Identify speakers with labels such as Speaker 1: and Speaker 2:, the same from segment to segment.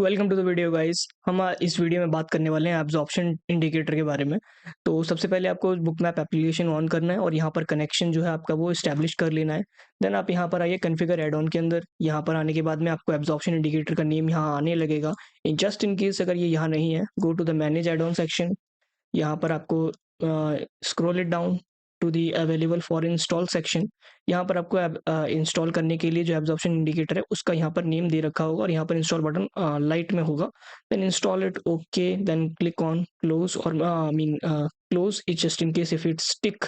Speaker 1: Welcome to the video guys. हम इस video में बात करने वाले हैं एब्जॉर्प्शन इंडिकेटर के बारे में। तो सबसे पहले आपको बुक मैप एप्लीकेशन ऑन करना है और यहाँ पर कनेक्शन जो है आपका वो इस्टेब्लिश कर लेना है। देन आप यहाँ पर आइए कॉन्फ़िगर ऐड ऑन के अंदर। यहाँ पर आने के बाद में आपको एब्जॉर्प्शन इंडिकेटर का नेम यहाँ आने लगेगा। जस्ट इन केस अगर ये यहाँ नहीं है, go to the manage add on section. यहाँ पर आपको scroll it down to the available for install section. यहाँ पर आपको इंस्टॉल करने के लिए जो एब्जॉर्प्शन इंडिकेटर है उसका यहाँ पर नेम दे रखा होगा और यहाँ पर इंस्टॉल बटन लाइट में होगा। Then install it, okay, then click on close और I mean close it just in case if it's tick.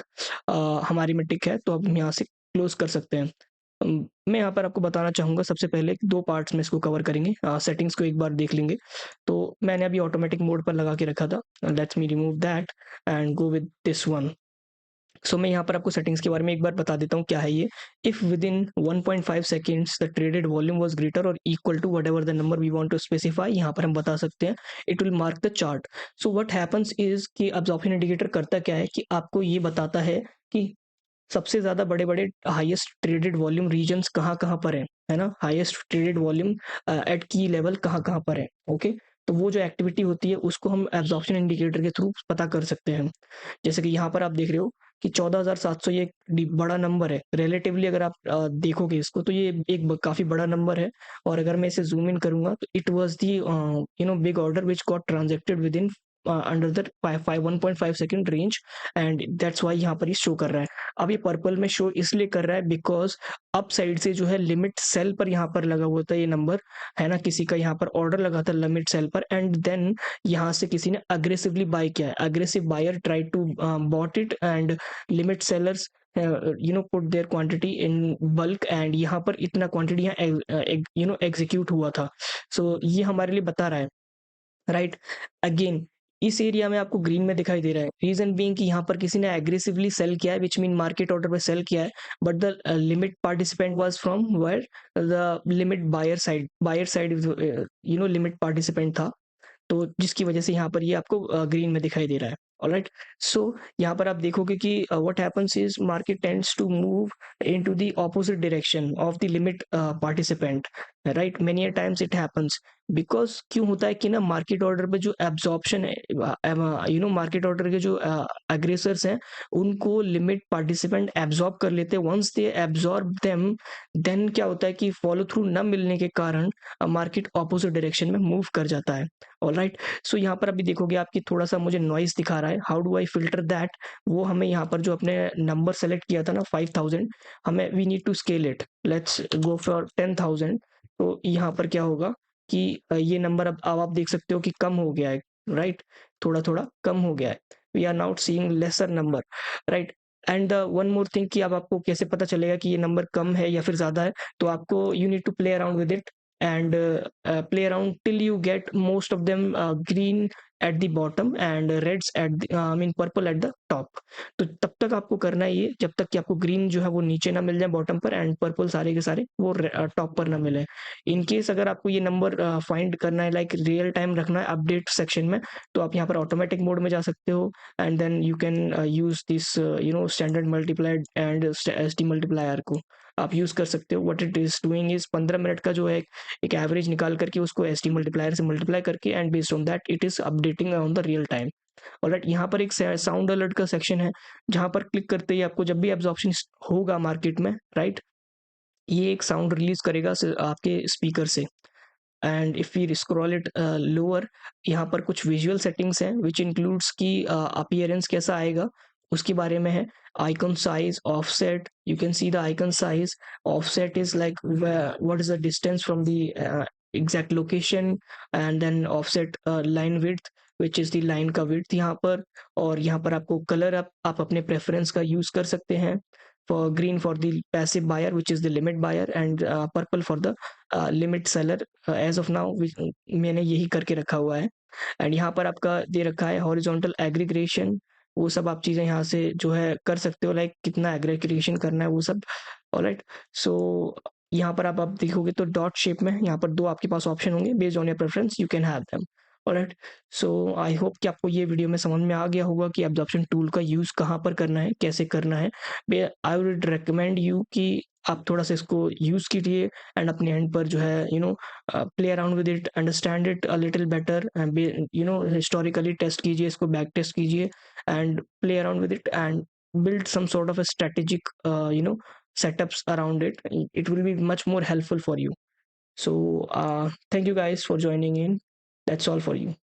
Speaker 1: हमारी में टिक है तो अब हम यहाँ से क्लोज कर सकते हैं। मैं यहाँ पर आपको बताना चाहूँगा, सबसे पहले 2 पार्ट्स में इसको कवर करेंगे। सेटिंग्स को एक बार देख लेंगे। तो मैंने अभी ऑटोमेटिक मोड पर लगा के रखा था। Let's me remove that and go with this one. So मैं यहाँ पर आपको सेटिंग्स के बारे में एक बार बता देता हूँ क्या है ये। If within 1.5 seconds the traded volume was greater और equal to whatever the number we want to specify, यहाँ पर हम बता सकते हैं it will mark the chart. So what happens is कि एब्जॉर्प्शन इंडिकेटर करता क्या है कि आपको ये बताता है कि सबसे ज़्यादा बड़े-बड़े हाईएस्ट ट्रेडेड वॉल्यूम रीजन्स कहाँ-कहाँ पर हैं, है ना? हाईएस्ट ट्रेडेड वॉल्यूम एट की लेवल कहाँ-कहाँ पर है, ओके? तो वो जो एक्टिविटी होती है उसको हम एब्जॉर्प्शन इंडिकेटर के थ्रू पता कर सकते हैं। जैसे कि यहाँ पर आप देख रहे हो कि 14,700 ये एक बड़ा नंबर है। रिलेटिवली अगर आप देखोगे इसको तो ये एक काफ़ी बड़ा नंबर है। और अगर मैं इसे ज़ूम इन करूँगा तो it was the big order which got transacted within under the 1.5 second range and that's why यहाँ पर ये शो कर रहा है। अब ये पर्पल में शो इसलिए कर रहा है बिकॉज़ अप साइड से जो है लिमिट सेल पर यहाँ पर लगा हुआ था ये नंबर, है ना? किसी का यहाँ पर ऑर्डर लगा था लिमिट सेल पर एंड देन यहाँ से किसी ने अग्रेसिवली बाय किया है। Aggressive buyer tried to bought it and limit sellers put their quantity in bulk and यहाँ पर इतना क्वांटिटी यहाँ एग्जीक्यूट हुआ था। सो ये हमारे लिए बता रहा है, राइट? अगेन इस एरिया में आपको ग्रीन में दिखाई दे रहा है। रीजन बीइंग कि यहाँ पर किसी ने एग्रेसिवली सेल किया है, व्हिच मीन मार्केट ऑर्डर पे सेल किया है, but the limit participant was from where the limit buyer side limit participant था। तो जिसकी वजह से यहाँ पर ये आपको ग्रीन में दिखाई दे रहा है। ऑलराइट, सो यहाँ पर आप देखोगे कि what happens is market tends to move into the opposite direction of the limit participant, right? Many a times it happens because क्यों होता है कि ना मार्केट ऑर्डर पे जो एब्जॉर्प्शन है, मार्केट ऑर्डर के जो अग्रेसर्स हैं उनको लिमिट पार्टिसिपेंट एब्जॉर्ब कर लेते हैं। Once they absorb them then क्या होता है कि फॉलो थ्रू न मिलने के कारण मार्केट ऑपोजिट डायरेक्शन में मूव कर जाता है। ऑलराइट, सो यहाँ पर अभी देखोगे आपकी थोड़ा सा मुझे नॉइस दिखा रहा है। How do I filter that? वो हमें यहाँ पर जो अपने नंबर सेलेक्ट किया था ना 5000, हमें we need to scale it. Let's go for 10,000। तो यहाँ पर क्या होगा कि ये नंबर अब आप देख सकते हो कि कम हो गया है, राइट? थोड़ा-थोड़ा कम हो गया है। We are now seeing lesser number, right? And one more thing कि अब आपको कैसे पता चलेगा कि ये नंबर कम है या फिर ज़्यादा है? तो आपको you need to play around with it and play around till you get most of them green at the bottom and reds at the, purple at the top। तो तब तक आपको करना है ये जब तक कि आपको ग्रीन जो है वो नीचे ना मिल जाए बॉटम पर एंड पर्पल सारे के सारे वो टॉप पर ना मिले। इन केस अगर आपको ये नंबर फाइंड करना है, लाइक रियल टाइम रखना है अपडेट सेक्शन में, तो आप यहाँ पर ऑटोमेटिक मोड में जा सकते हो and then you can use this standard multiplier and S D multiplier को आप यूज कर सकते हो। What it is doing is 15 minute का जो है एक एवरेज निकाल करके उसको एस टी मल्टीप्लायर से मल्टीप्लाई करके and based on that it is updating on the real time. Alright, यहाँ पर एक साउंड अलर्ट का सेक्शन है जहां पर क्लिक करते ही आपको जब भी एब्जॉर्प्शन होगा मार्केट में, राइट, ये एक साउंड रिलीज करेगा आपके स्पीकर से। And if we scroll it lower, यहाँ पर कुछ विजुअल सेटिंग्स हैं विच इंक्लूड्स की अपीयरेंस कैसा आएगा उसके बारे में है। icon size, offset, you can see the icon size. Offset is like what is the distance from the exact location, and then offset line width which is the line का width यहाँ पर। और यहाँ पर आपको कलर आप अपने preference का यूज कर सकते हैं। for green for the passive buyer which is the limit buyer and purple for the limit seller। as of now मैंने यही करके रखा हुआ है। एंड यहाँ पर आपका दे रखा है हॉरिजॉन्टल एग्रीग्रेशन, वो सब आप चीज़ें यहाँ से जो है कर सकते हो, लाइक कितना एग्रीग्रेशन करना है वो सब। ऑलराइट, सो यहाँ पर आप देखोगे तो डॉट शेप में यहाँ पर 2 आपके पास ऑप्शन होंगे, based on your preference you can have them. Alright, so I hope कि आपको ये वीडियो में समझ में आ गया होगा कि एब्जॉर्प्शन टूल का यूज़ कहाँ पर करना है, कैसे करना है। आई वुड रिकमेंड यू कि आप थोड़ा सा इसको यूज़ कीजिए एंड अपने एंड पर जो है play around with it, understand it a little better and historically test कीजिए इसको, बैक टेस्ट कीजिए and play around with it and build some sort of a strategic setups around it. It will be much more helpful for you. So thank you guys for joining in. That's all for you.